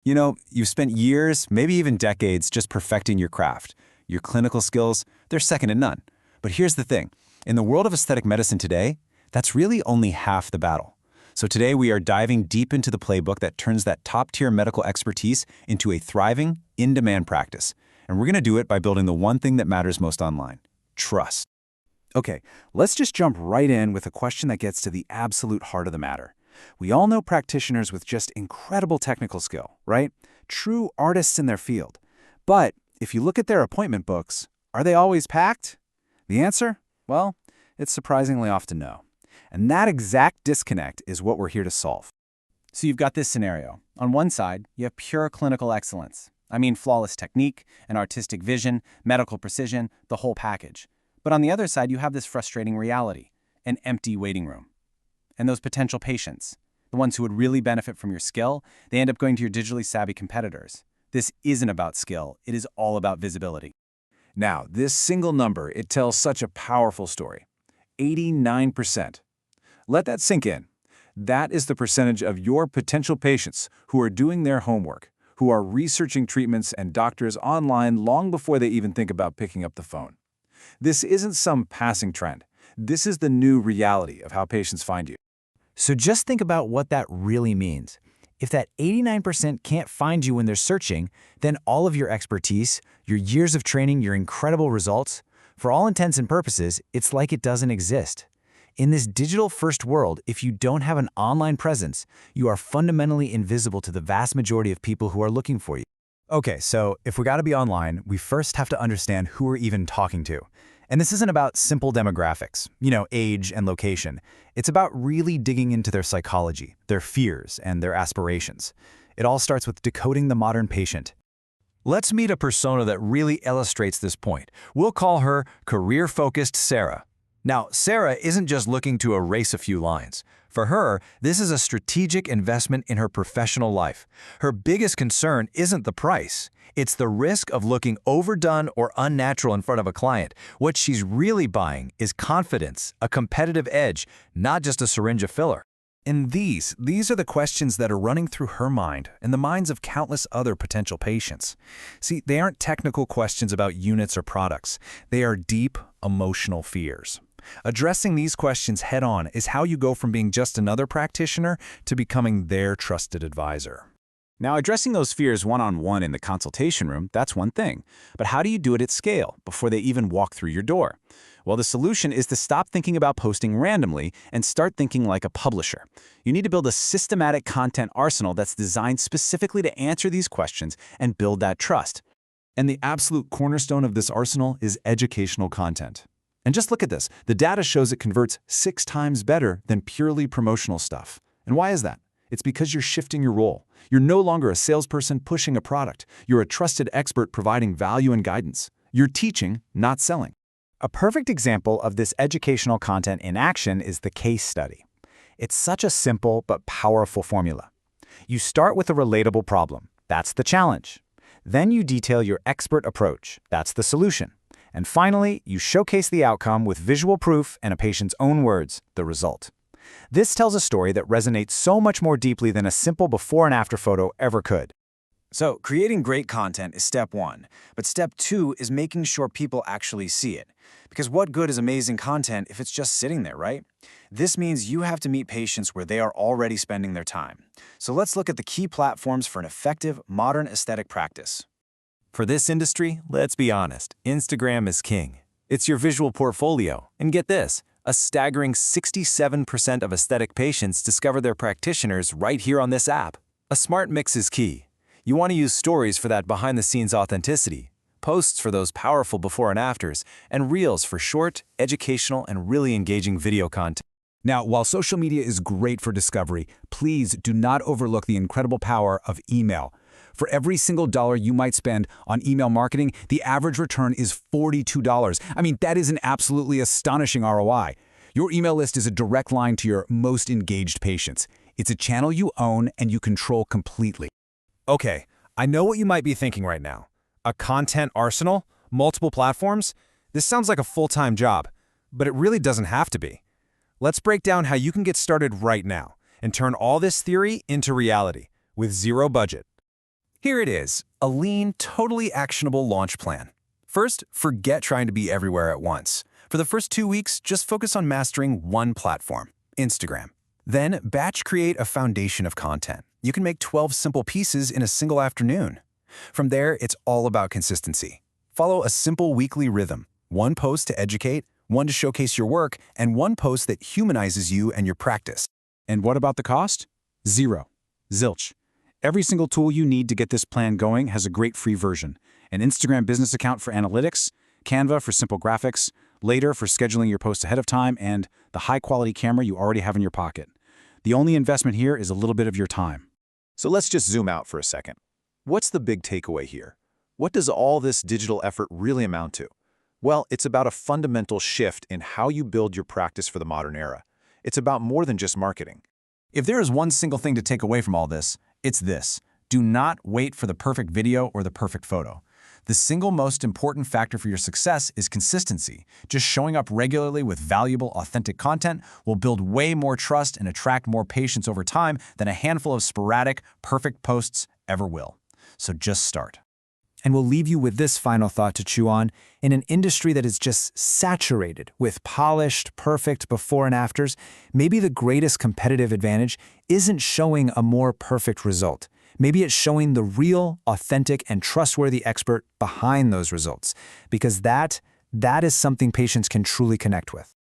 You've spent years, maybe even decades, just perfecting your craft. Your clinical skills, they're second to none. But here's the thing. In the world of aesthetic medicine today, that's really only half the battle. So today we are diving deep into the playbook that turns that top-tier medical expertise into a thriving, in-demand practice. And we're going to do it by building the one thing that matters most online: trust. Okay, let's just jump right in with a question that gets to the absolute heart of the matter. We all know practitioners with just incredible technical skill, right? True artists in their field. But if you look at their appointment books, are they always packed? The answer? Well, it's surprisingly often no. And that exact disconnect is what we're here to solve. So you've got this scenario. On one side, you have pure clinical excellence. I mean flawless technique, an artistic vision, medical precision, the whole package. But on the other side, you have this frustrating reality: an empty waiting room. And those potential patients, the ones who would really benefit from your skill, they end up going to your digitally savvy competitors. This isn't about skill, it is all about visibility. Now, this single number, it tells such a powerful story. 89%. Let that sink in. That is the percentage of your potential patients who are doing their homework, who are researching treatments and doctors online long before they even think about picking up the phone. This isn't some passing trend. This is the new reality of how patients find you. So just think about what that really means. If that 89% can't find you when they're searching, then all of your expertise, your years of training, your incredible results, for all intents and purposes, it's like it doesn't exist. In this digital-first world, if you don't have an online presence, you are fundamentally invisible to the vast majority of people who are looking for you. Okay, so if we gotta be online, we first have to understand who we're even talking to. And this isn't about simple demographics, age and location. It's about really digging into their psychology, their fears, and their aspirations. It all starts with decoding the modern patient. Let's meet a persona that really illustrates this point. We'll call her career-focused Sarah. Now, Sarah isn't just looking to erase a few lines. For her, this is a strategic investment in her professional life. Her biggest concern isn't the price. It's the risk of looking overdone or unnatural in front of a client. What she's really buying is confidence, a competitive edge, not just a syringe of filler. And these are the questions that are running through her mind and the minds of countless other potential patients. See, they aren't technical questions about units or products. They are deep, emotional fears. Addressing these questions head-on is how you go from being just another practitioner to becoming their trusted advisor. Now, addressing those fears one-on-one in the consultation room, that's one thing. But how do you do it at scale before they even walk through your door? Well, the solution is to stop thinking about posting randomly and start thinking like a publisher. You need to build a systematic content arsenal that's designed specifically to answer these questions and build that trust. And the absolute cornerstone of this arsenal is educational content. And just look at this. The data shows it converts 6 times better than purely promotional stuff. And why is that? It's because you're shifting your role. You're no longer a salesperson pushing a product. You're a trusted expert providing value and guidance. You're teaching, not selling. A perfect example of this educational content in action is the case study. It's such a simple but powerful formula. You start with a relatable problem. That's the challenge. Then you detail your expert approach. That's the solution. And finally, you showcase the outcome with visual proof and a patient's own words, the result. This tells a story that resonates so much more deeply than a simple before and after photo ever could. So, creating great content is step 1, but step 2 is making sure people actually see it. Because what good is amazing content if it's just sitting there, right? This means you have to meet patients where they are already spending their time. So let's look at the key platforms for an effective, modern aesthetic practice. For this industry, let's be honest, Instagram is king. It's your visual portfolio. And get this, a staggering 67% of aesthetic patients discover their practitioners right here on this app. A smart mix is key. You want to use stories for that behind-the-scenes authenticity, posts for those powerful before and afters, and reels for short, educational, and really engaging video content. Now, while social media is great for discovery, please do not overlook the incredible power of email. For every single dollar you might spend on email marketing, the average return is $42. I mean, that is an absolutely astonishing ROI. Your email list is a direct line to your most engaged patients. It's a channel you own and you control completely. Okay, I know what you might be thinking right now. A content arsenal? Multiple platforms? This sounds like a full-time job, but it really doesn't have to be. Let's break down how you can get started right now and turn all this theory into reality with zero budget. Here it is, a lean, totally actionable launch plan. First, forget trying to be everywhere at once. For the first 2 weeks, just focus on mastering one platform, Instagram. Then, batch create a foundation of content. You can make 12 simple pieces in a single afternoon. From there, it's all about consistency. Follow a simple weekly rhythm. One post to educate, one to showcase your work, and one post that humanizes you and your practice. And what about the cost? Zero. Zilch. Every single tool you need to get this plan going has a great free version. An Instagram business account for analytics, Canva for simple graphics, Later for scheduling your posts ahead of time, and the high-quality camera you already have in your pocket. The only investment here is a little bit of your time. So let's just zoom out for a second. What's the big takeaway here? What does all this digital effort really amount to? Well, it's about a fundamental shift in how you build your practice for the modern era. It's about more than just marketing. If there is one single thing to take away from all this, it's this. Do not wait for the perfect video or the perfect photo. The single most important factor for your success is consistency. Just showing up regularly with valuable, authentic content will build way more trust and attract more patience over time than a handful of sporadic, perfect posts ever will. So just start. And we'll leave you with this final thought to chew on. In an industry that is just saturated with polished, perfect before and afters, maybe the greatest competitive advantage isn't showing a more perfect result. Maybe it's showing the real, authentic, and trustworthy expert behind those results, because that is something patients can truly connect with.